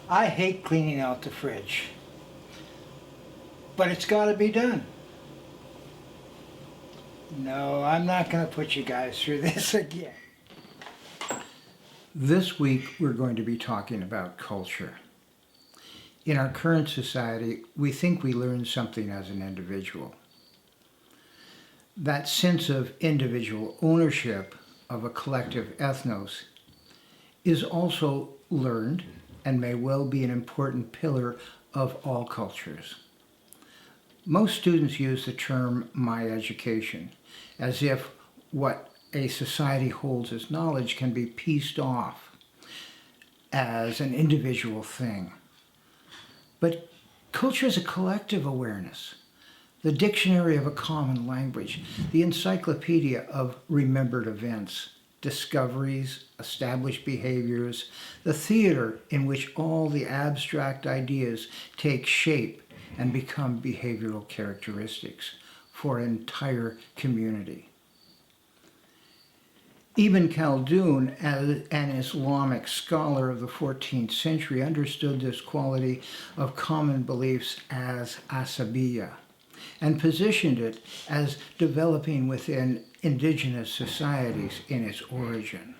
I hate cleaning out the fridge, but it's got to be done. No, I'm not going to put you guys through this again. This week, we're going to be talking about culture. In our current society, we think we learn something as an individual. That sense of individual ownership of a collective ethnos is also learned and may well be an important pillar of all cultures. Most students use the term my education as if what a society holds as knowledge can be pieced off as an individual thing. But culture is a collective awareness, the dictionary of a common language, the encyclopedia of remembered events, discoveries, established behaviors, the theater in which all the abstract ideas take shape and become behavioral characteristics for an entire community. Ibn Khaldun, as an Islamic scholar of the 14th century, understood this quality of common beliefs as asabiya and positioned it as developing within indigenous societies in its origin.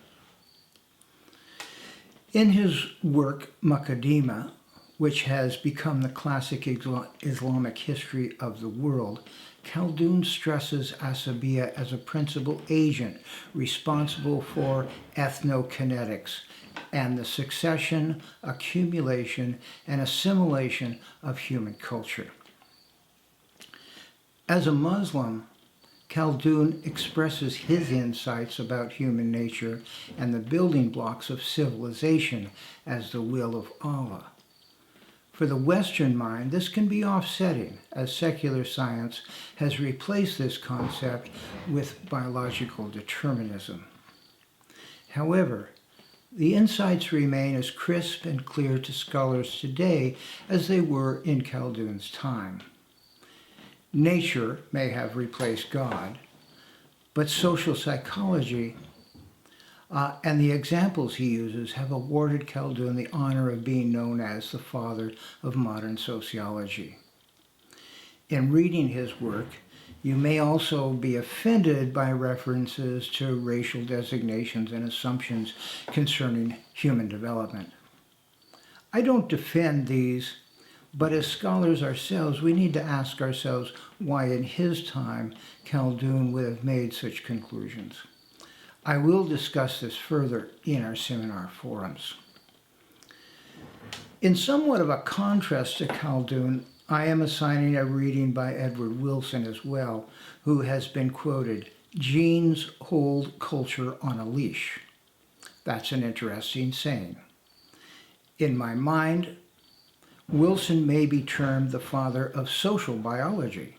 In his work, Muqaddimah, which has become the classic Islamic history of the world, Khaldun stresses asabiya as a principal agent responsible for ethnokinetics and the succession, accumulation, and assimilation of human culture. As a Muslim, Khaldun expresses his insights about human nature and the building blocks of civilization as the will of Allah. For the Western mind, this can be offsetting, as secular science has replaced this concept with biological determinism. However, the insights remain as crisp and clear to scholars today as they were in Khaldun's time. Nature may have replaced God, but social psychology and the examples he uses have awarded Khaldun the honor of being known as the father of modern sociology. In reading his work, you may also be offended by references to racial designations and assumptions concerning human development. I don't defend these, but as scholars ourselves, we need to ask ourselves why in his time Khaldun would have made such conclusions. I will discuss this further in our seminar forums. In somewhat of a contrast to Khaldun, I am assigning a reading by Edward Wilson as well, who has been quoted, "Genes hold culture on a leash." That's an interesting saying. In my mind, Wilson may be termed the father of social biology.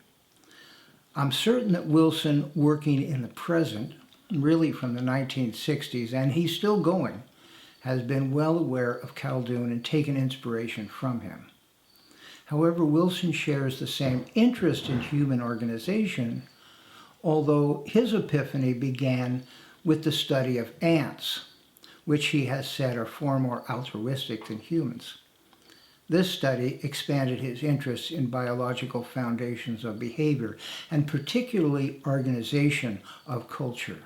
I'm certain that Wilson, working in the present, really from the 1960s, and he's still going, has been well aware of Khaldun and taken inspiration from him. However, Wilson shares the same interest in human organization, although his epiphany began with the study of ants, which he has said are far more altruistic than humans. This study expanded his interest in biological foundations of behavior, and particularly organization of culture.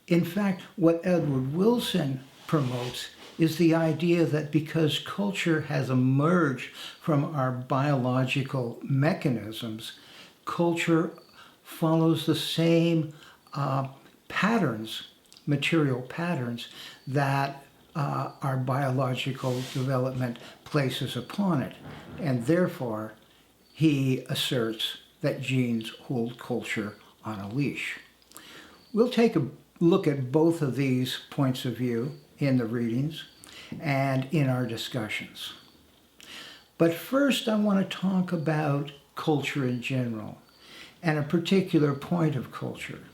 In fact, what Edward Wilson promotes is the idea that because culture has emerged from our biological mechanisms, culture follows the same patterns, material patterns, that our biological development places upon it. And therefore, he asserts that genes hold culture on a leash. We'll take a look at both of these points of view in the readings and in our discussions. But first, I want to talk about culture in general and a particular point of culture.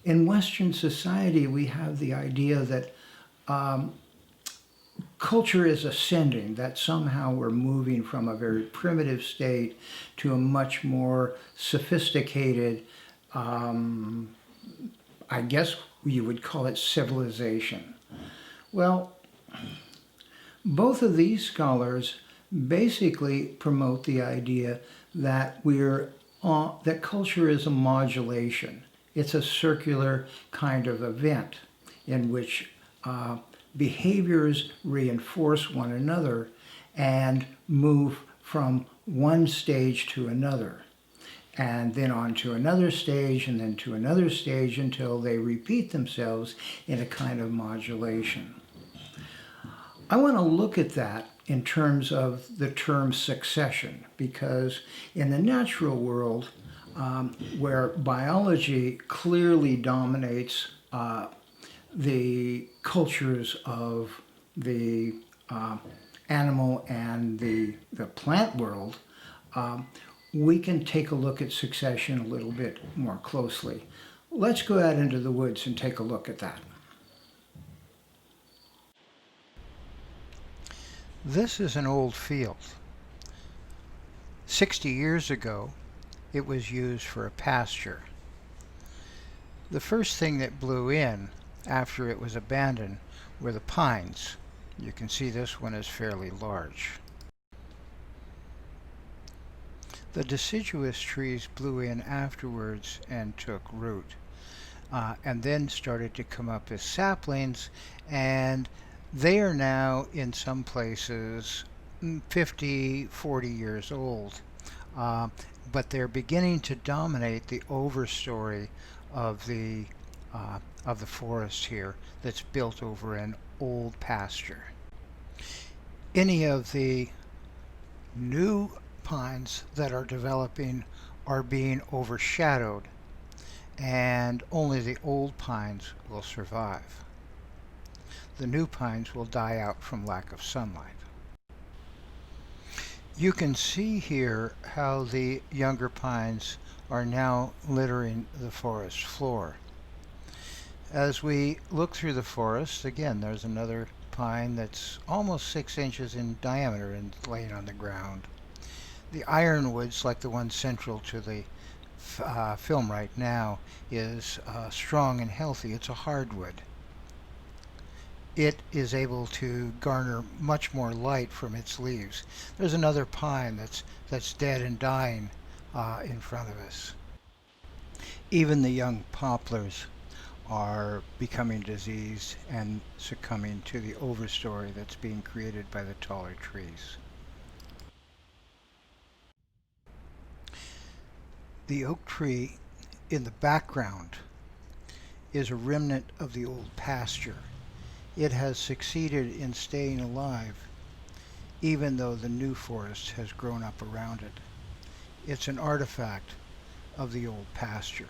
In Western society, we have the idea that culture is ascending, that somehow we're moving from a very primitive state to a much more sophisticated, I guess you would call it civilization. Well, Both of these scholars basically promote the idea that that culture is a modulation. It's a circular kind of event in which behaviors reinforce one another and move from one stage to another, and then on to another stage, and then to another stage until they repeat themselves in a kind of modulation. I want to look at that in terms of the term succession, because in the natural world, where biology clearly dominates the cultures of the animal and the plant world, we can take a look at succession a little bit more closely. Let's go out into the woods and take a look at that. This is an old field. 60 years ago, it was used for a pasture. The first thing that blew in after it was abandoned were the pines. You can see this one is fairly large. The deciduous trees blew in afterwards and took root, and then started to come up as saplings, and they are now in some places 50, 40 years old, but they're beginning to dominate the overstory of the forest here that's built over an old pasture. Any of the new pines that are developing are being overshadowed, and only the old pines will survive. The new pines will die out from lack of sunlight. You can see here how the younger pines are now littering the forest floor. As we look through the forest, again, there's another pine that's almost 6 inches in diameter and laying on the ground. The ironwoods, like the one central to the film right now, is strong and healthy. It's a hardwood. It is able to garner much more light from its leaves. There's another pine that's dead and dying in front of us. Even the young poplars are becoming diseased and succumbing to the overstory that's being created by the taller trees. The oak tree in the background is a remnant of the old pasture. It has succeeded in staying alive, even though the new forest has grown up around it. It's an artifact of the old pasture.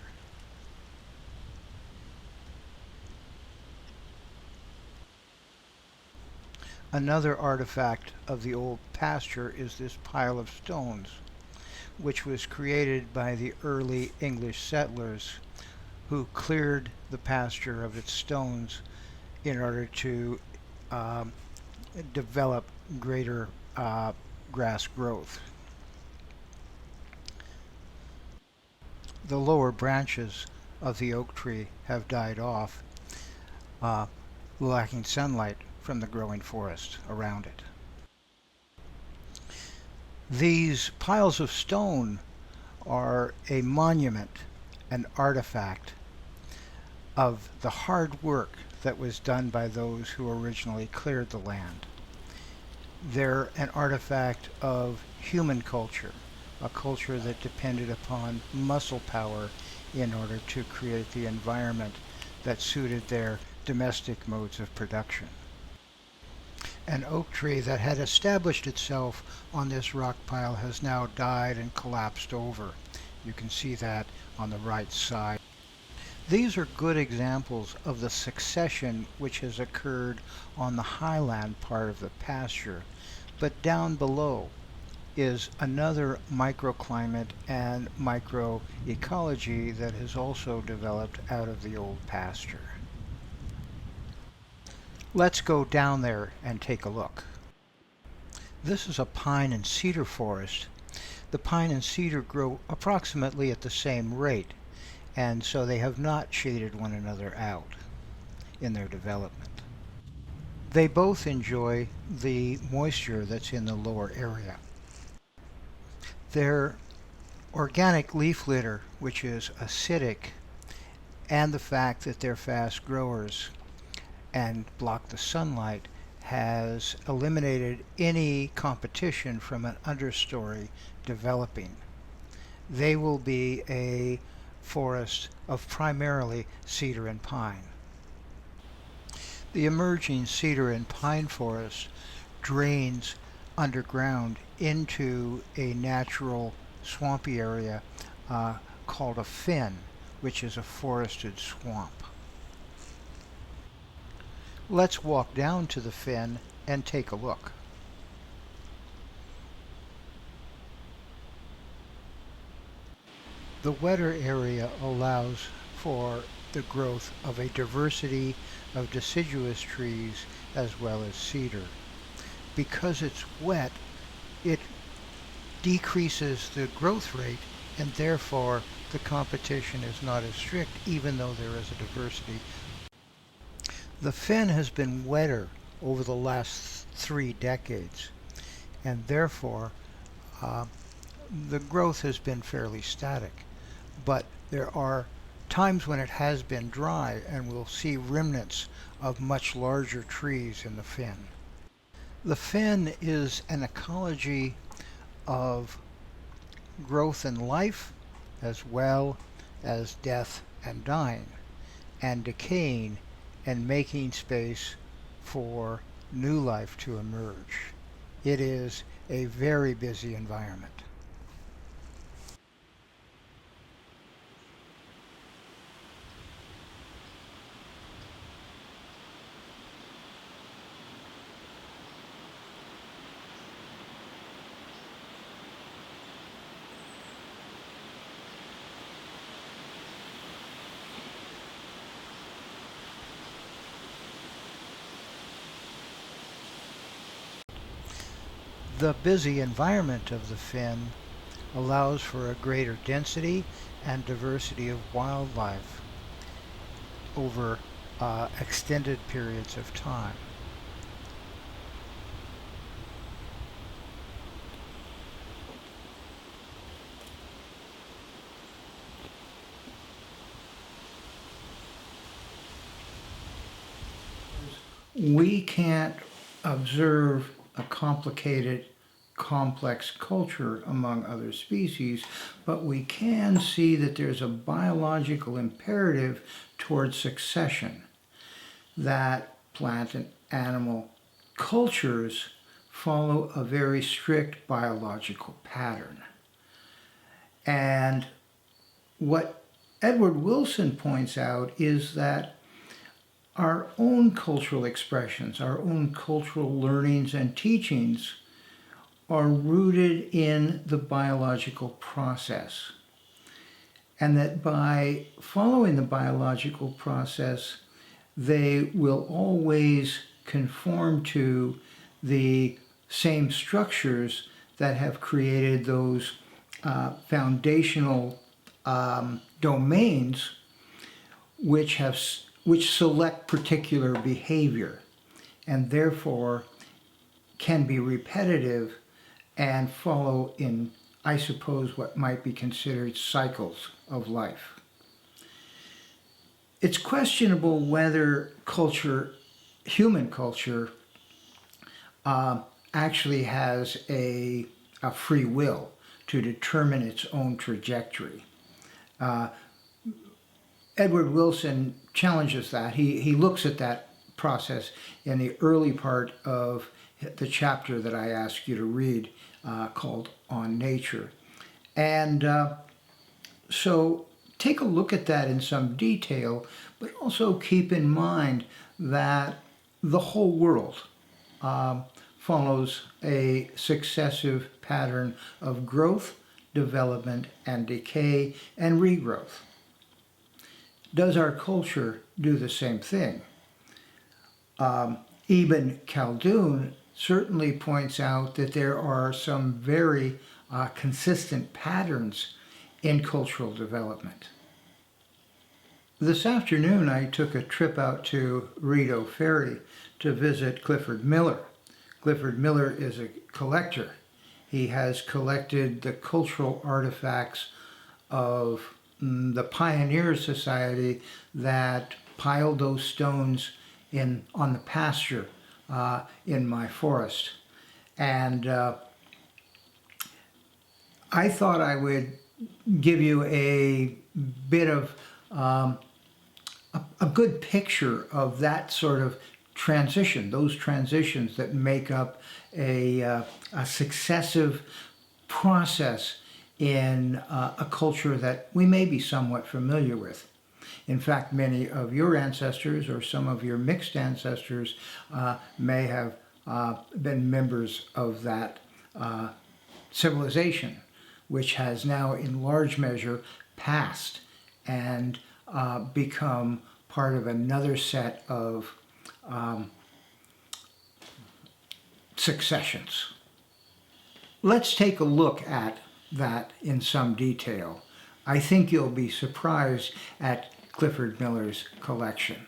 Another artifact of the old pasture is this pile of stones, which was created by the early English settlers who cleared the pasture of its stones in order to develop greater grass growth. The lower branches of the oak tree have died off, lacking sunlight from the growing forest around it. These piles of stone are a monument, an artifact of the hard work that was done by those who originally cleared the land. They're an artifact of human culture, a culture that depended upon muscle power in order to create the environment that suited their domestic modes of production. An oak tree that had established itself on this rock pile has now died and collapsed over. You can see that on the right side. These are good examples of the succession which has occurred on the highland part of the pasture, but down below is another microclimate and microecology that has also developed out of the old pasture. Let's go down there and take a look. This is a pine and cedar forest. The pine and cedar grow approximately at the same rate, and so they have not shaded one another out in their development. They both enjoy the moisture that's in the lower area. Their organic leaf litter, which is acidic, and the fact that they're fast growers and block the sunlight has eliminated any competition from an understory developing. They will be a forest of primarily cedar and pine. The emerging cedar and pine forest drains underground into a natural swampy area called a fen, which is a forested swamp. Let's walk down to the fen and take a look. The wetter area allows for the growth of a diversity of deciduous trees as well as cedar. Because it's wet, it decreases the growth rate, and therefore the competition is not as strict, even though there is a diversity. The fen has been wetter over the last 3 decades, and therefore the growth has been fairly static. But there are times when it has been dry, and we'll see remnants of much larger trees in the fen. The fen is an ecology of growth and life, as well as death and dying, and decaying, and making space for new life to emerge. It is a very busy environment. The busy environment of the fen allows for a greater density and diversity of wildlife over extended periods of time. We can't observe a complicated, complex culture among other species, but we can see that there's a biological imperative towards succession, that plant and animal cultures follow a very strict biological pattern. And what Edward Wilson points out is that our own cultural expressions, our own cultural learnings and teachings are rooted in the biological process. And that by following the biological process, they will always conform to the same structures that have created those foundational domains which select particular behavior, and therefore can be repetitive and follow in, I suppose, what might be considered cycles of life. It's questionable whether human culture, actually has a free will to determine its own trajectory. Edward Wilson challenges that. He looks at that process in the early part of the chapter that I asked you to read called On Nature. And so take a look at that in some detail, but also keep in mind that the whole world follows a successive pattern of growth, development, and decay, and regrowth. Does our culture do the same thing? Ibn Khaldun certainly points out that there are some very consistent patterns in cultural development. This afternoon I took a trip out to Rideau Ferry to visit Clifford Miller. Clifford Miller is a collector. He has collected the cultural artifacts of the Pioneer Society that piled those stones on the pasture in my forest. And I thought I would give you a bit of a good picture of that sort of transition, those transitions that make up a successive process in a culture that we may be somewhat familiar with. In fact, many of your ancestors or some of your mixed ancestors may have been members of that civilization, which has now in large measure passed and become part of another set of successions. Let's take a look at that in some detail. I think you'll be surprised at Clifford Miller's collection.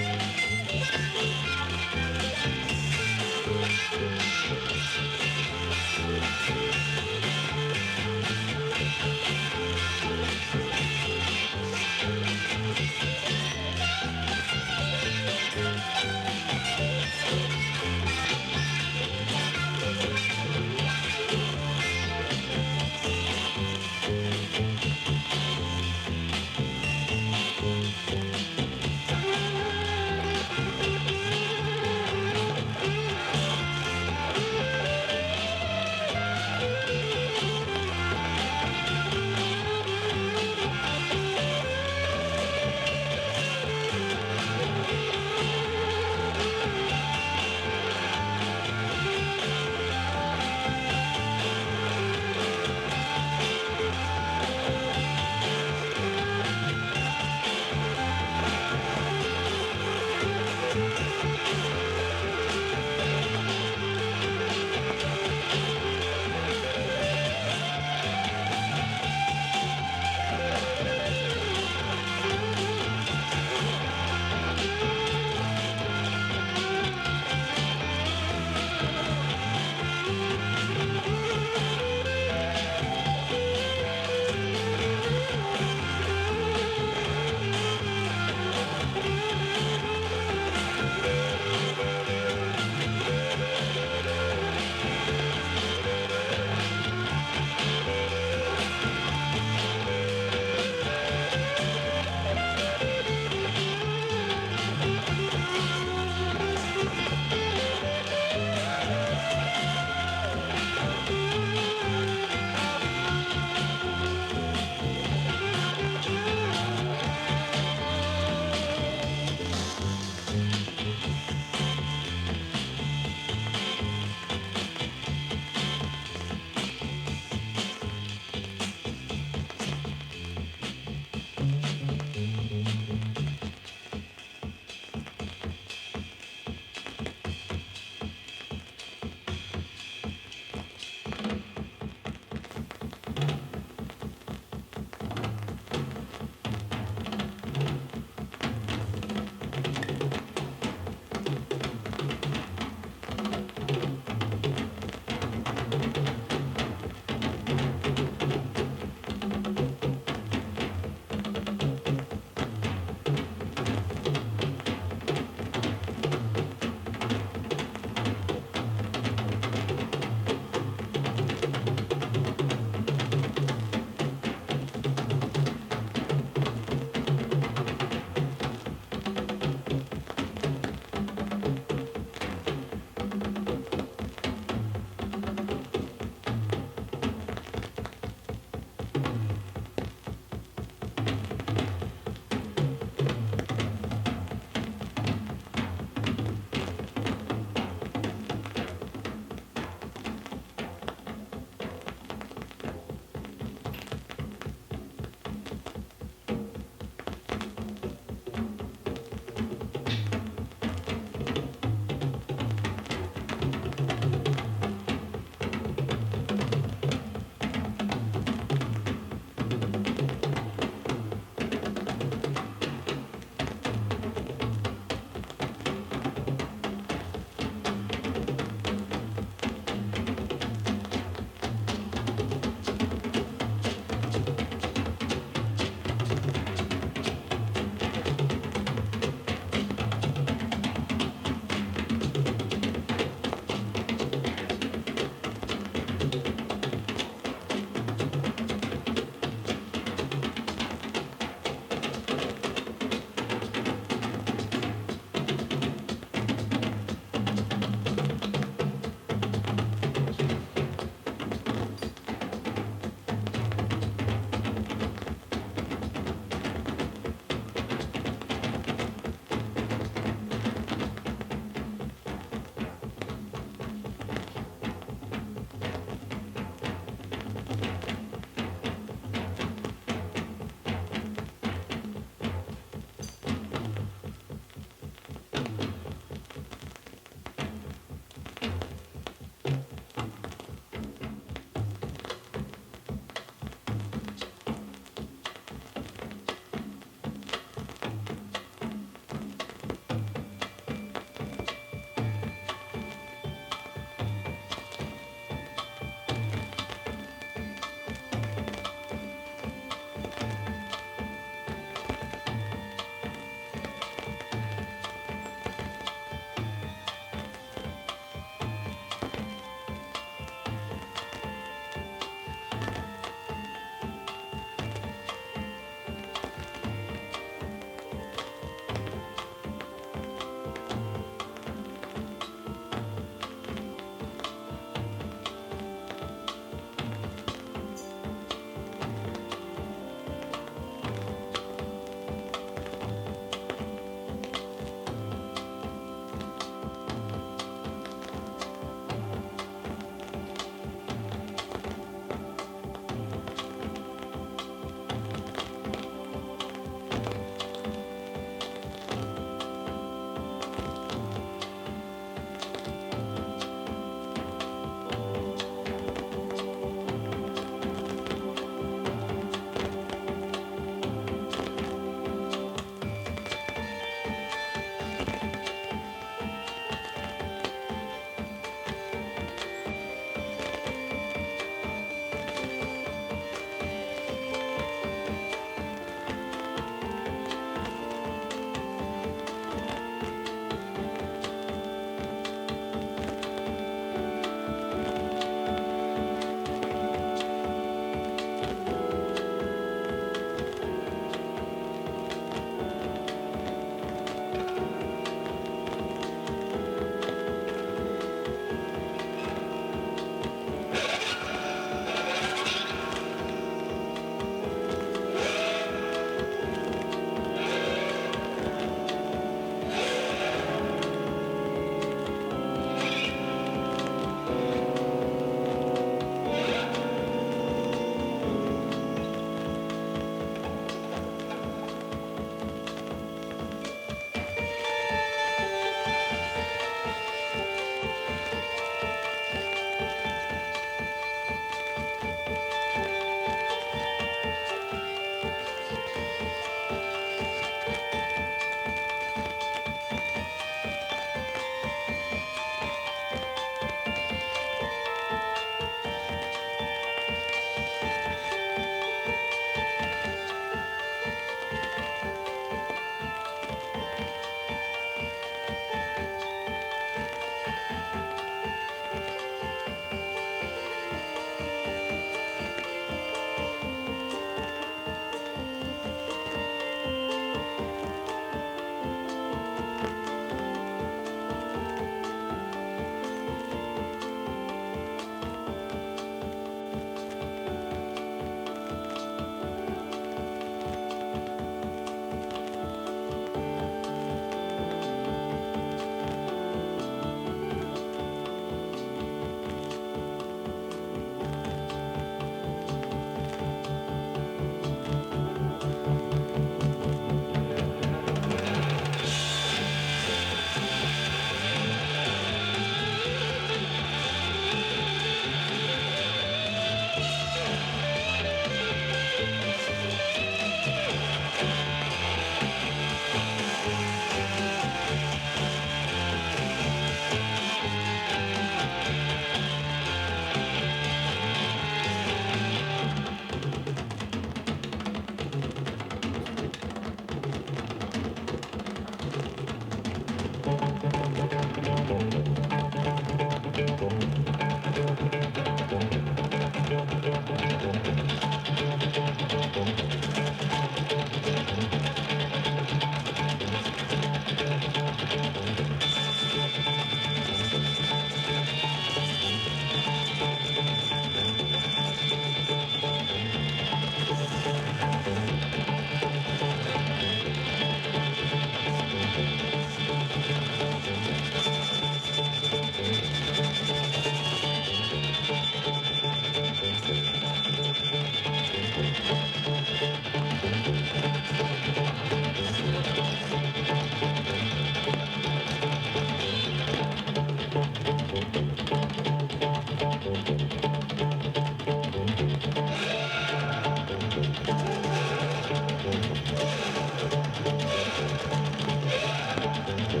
In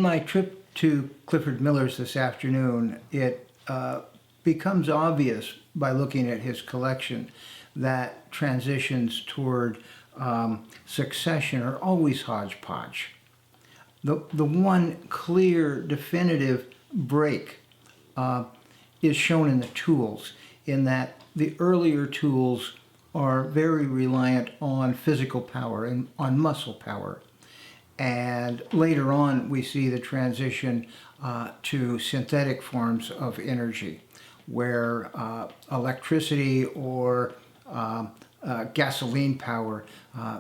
my trip to Clifford Miller's this afternoon, it becomes obvious by looking at his collection that transitions toward succession are always hodgepodge. The one clear, definitive break is shown in the tools, in that the earlier tools are very reliant on physical power and on muscle power. And later on, we see the transition to synthetic forms of energy, where electricity or gasoline power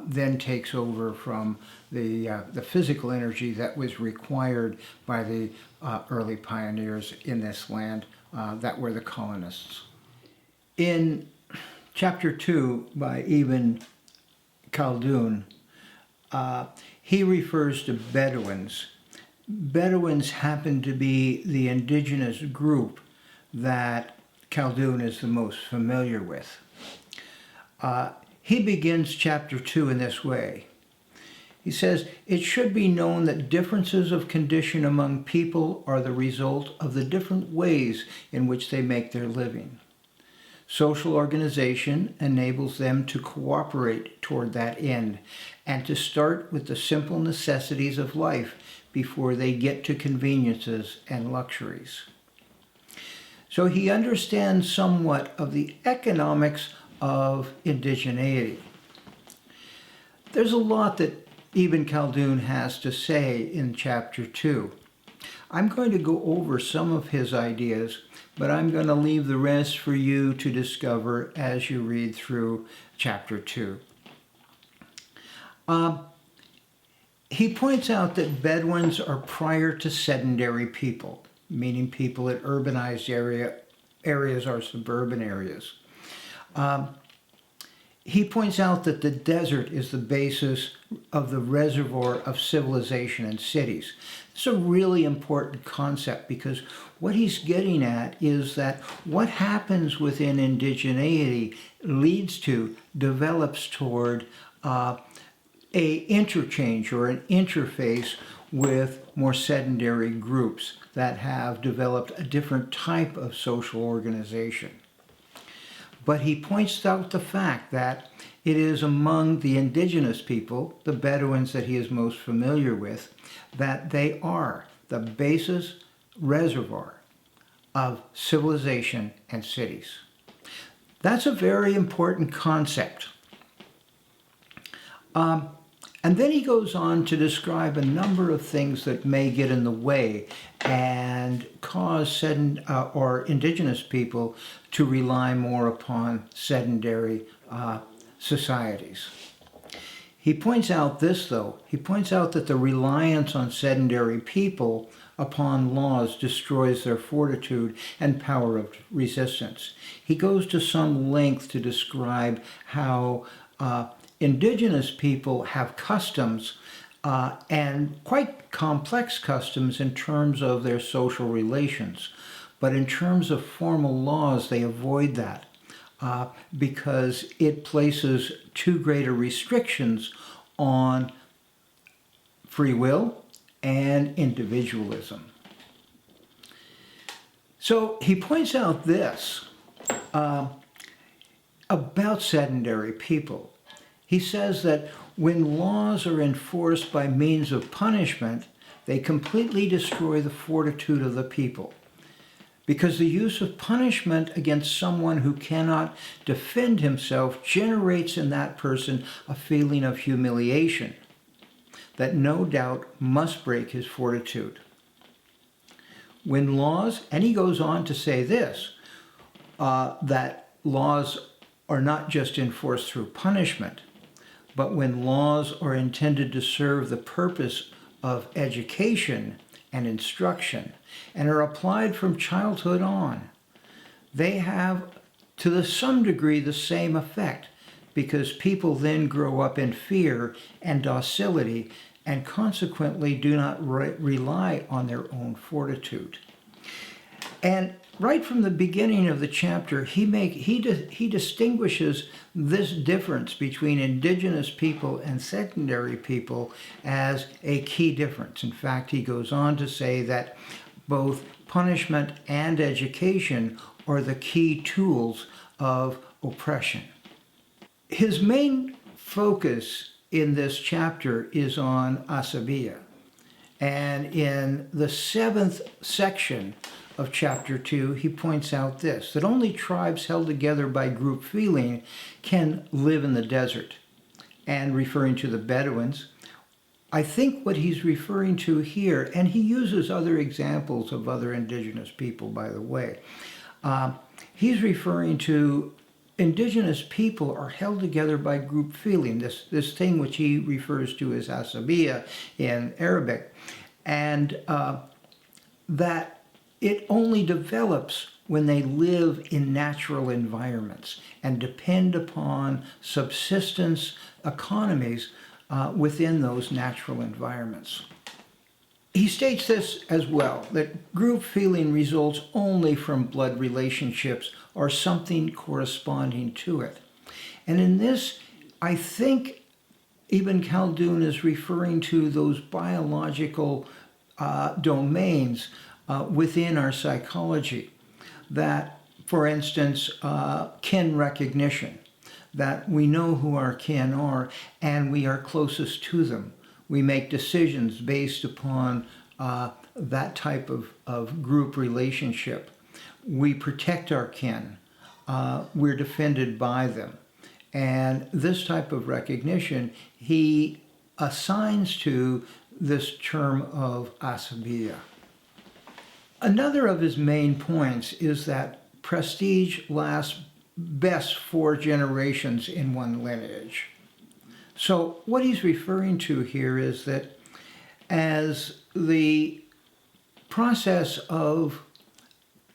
then takes over from the physical energy that was required by the early pioneers in this land that were the colonists. In chapter 2 by Ibn Khaldun, he refers to Bedouins. Bedouins happen to be the indigenous group that Khaldun is the most familiar with. He begins chapter 2 in this way. He says, "It should be known that differences of condition among people are the result of the different ways in which they make their living. Social organization enables them to cooperate toward that end and to start with the simple necessities of life before they get to conveniences and luxuries." So he understands somewhat of the economics of indigeneity. There's a lot that Ibn Khaldun has to say in chapter 2. I'm going to go over some of his ideas, but I'm going to leave the rest for you to discover as you read through chapter 2. He points out that Bedouins are prior to sedentary people, meaning people in urbanized areas or suburban areas. He points out that the desert is the basis of the reservoir of civilization and cities. It's a really important concept because what he's getting at is that what happens within indigeneity develops toward a interchange or an interface with more sedentary groups that have developed a different type of social organization. But he points out the fact that it is among the indigenous people, the Bedouins that he is most familiar with, that they are the basis reservoir of civilization and cities. That's a very important concept. And then he goes on to describe a number of things that may get in the way and cause indigenous people to rely more upon sedentary societies. He points out this, though. He points out that the reliance on sedentary people upon laws destroys their fortitude and power of resistance. He goes to some length to describe how indigenous people have customs and quite complex customs in terms of their social relations. But in terms of formal laws, they avoid that because it places too greater restrictions on free will and individualism. So he points out this about sedentary people. He says that when laws are enforced by means of punishment, they completely destroy the fortitude of the people. Because the use of punishment against someone who cannot defend himself generates in that person a feeling of humiliation that no doubt must break his fortitude. When laws, and he goes on to say this, that laws are not just enforced through punishment, but when laws are intended to serve the purpose of education and instruction and are applied from childhood on, they have to some degree the same effect because people then grow up in fear and docility and consequently do not rely on their own fortitude. And right from the beginning of the chapter, he distinguishes this difference between indigenous people and sedentary people as a key difference. In fact, he goes on to say that both punishment and education are the key tools of oppression. His main focus in this chapter is on asabiya. And in the 7th section of chapter 2, he points out this, that only tribes held together by group feeling can live in the desert. And referring to the Bedouins, I think what he's referring to here, and he uses other examples of other indigenous people, by the way, he's referring to indigenous people are held together by group feeling, this thing which he refers to as asabiya in Arabic, and that it only develops when they live in natural environments and depend upon subsistence economies within those natural environments. He states this as well, that group feeling results only from blood relationships or something corresponding to it. And in this, I think Ibn Khaldun is referring to those biological domains within our psychology that, for instance, kin recognition, that we know who our kin are and we are closest to them. We make decisions based upon that type of group relationship. We protect our kin. We're defended by them. And this type of recognition he assigns to this term of asabiya. Another of his main points is that prestige lasts best 4 generations in one lineage. So what he's referring to here is that as the process of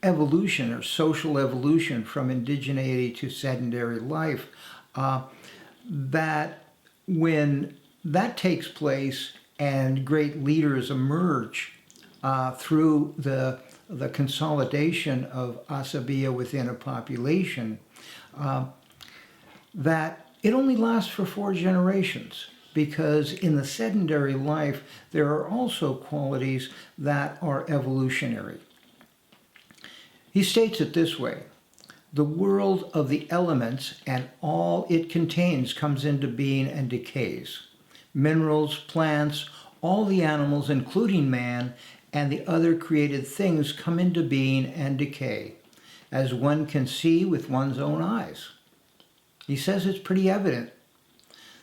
evolution or social evolution from indigeneity to sedentary life, that when that takes place and great leaders emerge through the consolidation of asabiya within a population, that it only lasts for 4 generations, because in the sedentary life, there are also qualities that are evolutionary. He states it this way: the world of the elements and all it contains comes into being and decays. Minerals, plants, all the animals, including man, and the other created things come into being and decay, as one can see with one's own eyes. He says it's pretty evident.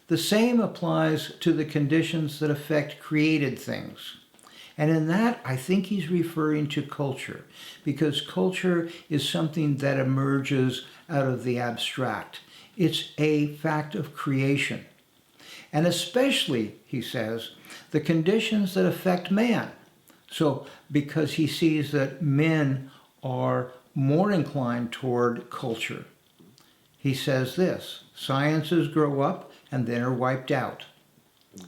The same applies to the conditions that affect created things. And in that, I think he's referring to culture, because culture is something that emerges out of the abstract. It's a fact of creation. And especially, he says, the conditions that affect man. So, because he sees that men are more inclined toward culture, he says this: sciences grow up and then are wiped out.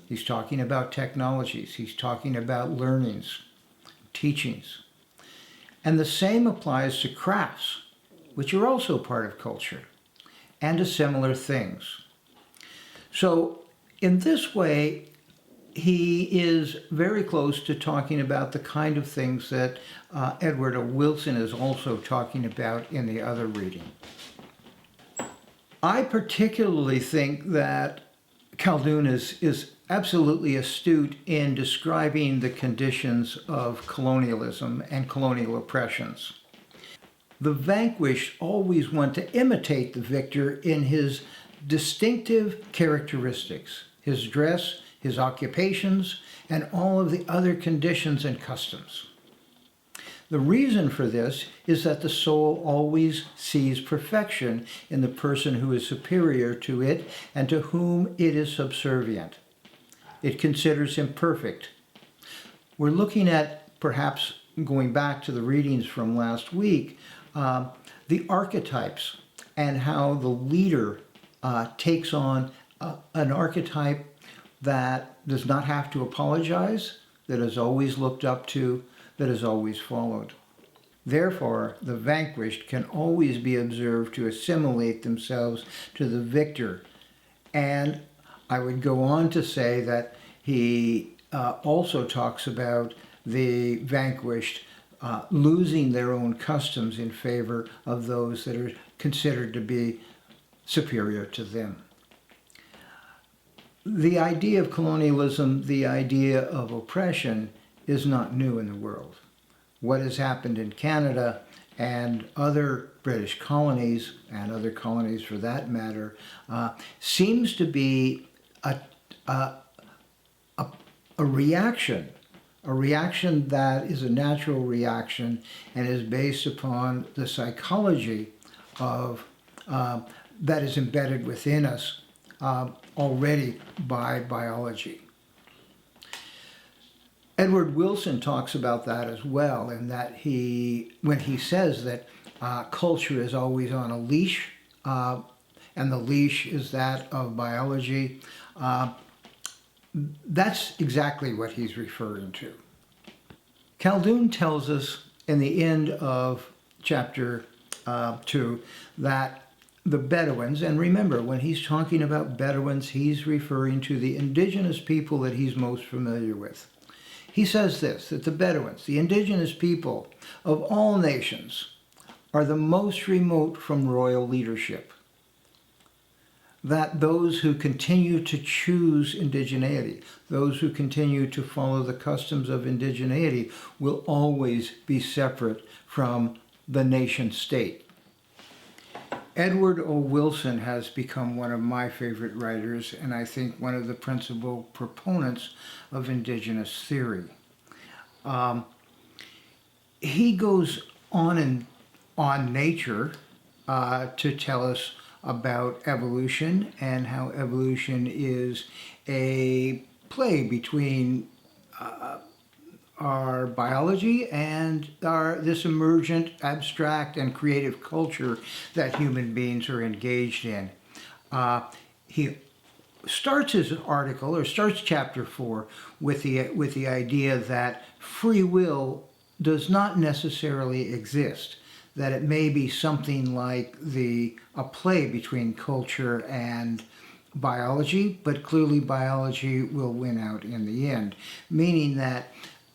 He's talking about technologies. He's talking about learnings, teachings. And the same applies to crafts, which are also part of culture, and to similar things. So in this way, he is very close to talking about the kind of things that Edward Wilson is also talking about in the other reading. I particularly think that Khaldun is absolutely astute in describing the conditions of colonialism and colonial oppressions. The vanquished always want to imitate the victor in his distinctive characteristics, his dress, his occupations, and all of the other conditions and customs. The reason for this is that the soul always sees perfection in the person who is superior to it and to whom it is subservient. It considers him perfect. We're looking at, perhaps going back to the readings from last week, the archetypes and how the leader takes on an archetype that does not have to apologize, that is always looked up to, that is always followed. Therefore, the vanquished can always be observed to assimilate themselves to the victor. And I would go on to say that he also talks about the vanquished losing their own customs in favor of those that are considered to be superior to them. The idea of colonialism, the idea of oppression, is not new in the world. What has happened in Canada and other British colonies, and other colonies for that matter, seems to be a reaction that is a natural reaction and is based upon the psychology of that is embedded within us already by biology. Edward Wilson talks about that as well, in that when he says that culture is always on a leash, and the leash is that of biology, that's exactly what he's referring to. Khaldun tells us in the end of chapter 2 that the Bedouins, and remember, when he's talking about Bedouins, he's referring to the indigenous people that he's most familiar with. He says this, that the Bedouins, the indigenous people of all nations, are the most remote from royal leadership. That those who continue to choose indigeneity, those who continue to follow the customs of indigeneity, will always be separate from the nation state. Edward O. Wilson has become one of my favorite writers, and I think one of the principal proponents of indigenous theory. He goes on nature to tell us about evolution and how evolution is a play between our biology and this emergent, abstract, and creative culture that human beings are engaged in. He starts his article, or starts chapter 4, with the idea that free will does not necessarily exist, that it may be something like a play between culture and biology, but clearly biology will win out in the end, meaning that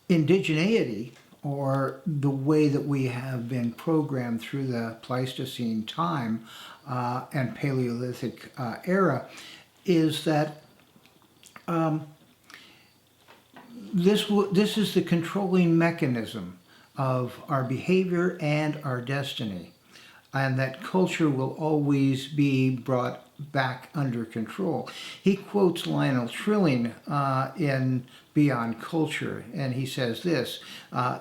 indigeneity, or the way that we have been programmed through the Pleistocene time and Paleolithic era, is that this is the controlling mechanism of our behavior and our destiny, and that culture will always be brought back under control. He quotes Lionel Trilling in Beyond Culture, and he says this,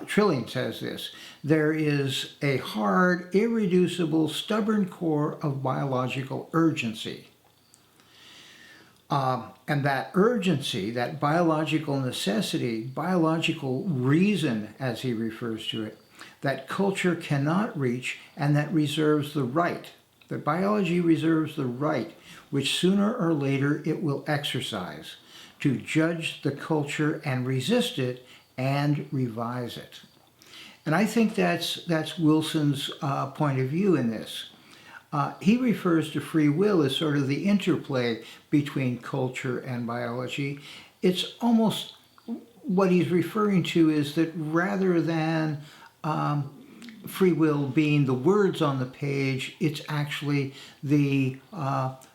Trilling says this, "There is a hard, irreducible, stubborn core of biological urgency. And that urgency, that biological necessity, biological reason, as he refers to it, that culture cannot reach, and that reserves the right, that biology reserves the right, which sooner or later it will exercise, to judge the culture and resist it and revise it." And I think that's Wilson's point of view in this. He refers to free will as sort of the interplay between culture and biology. It's almost what he's referring to is that rather than free will being the words on the page, it's actually the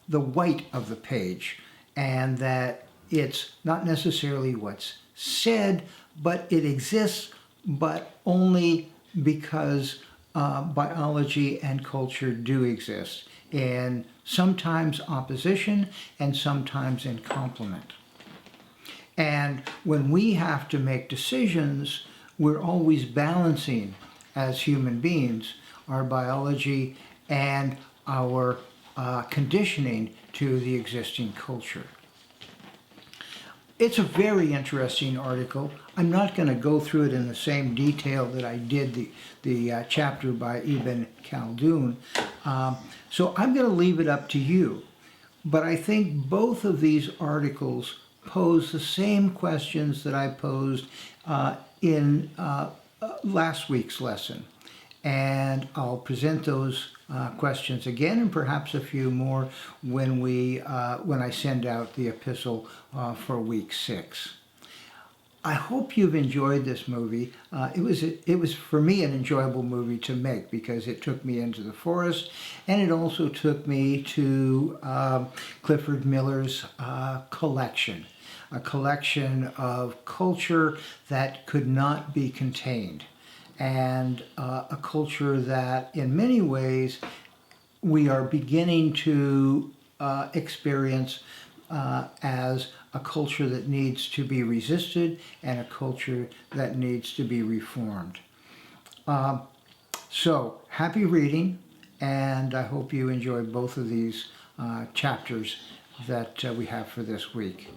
white of the page, and that it's not necessarily what's said, but it exists, but only because biology and culture do exist, in sometimes opposition and sometimes in complement. And when we have to make decisions, we're always balancing, as human beings, our biology and our conditioning to the existing culture. It's a very interesting article. I'm not going to go through it in the same detail that I did the chapter by Ibn Khaldun. So I'm going to leave it up to you. But I think both of these articles pose the same questions that I posed in last week's lesson. And I'll present those questions again, and perhaps a few more when I send out the epistle for week 6. I hope you've enjoyed this movie. It was for me an enjoyable movie to make because it took me into the forest, and it also took me to Clifford Miller's collection, a collection of culture that could not be contained, and a culture that in many ways we are beginning to experience as a culture that needs to be resisted and a culture that needs to be reformed. So happy reading, and I hope you enjoy both of these chapters that we have for this week.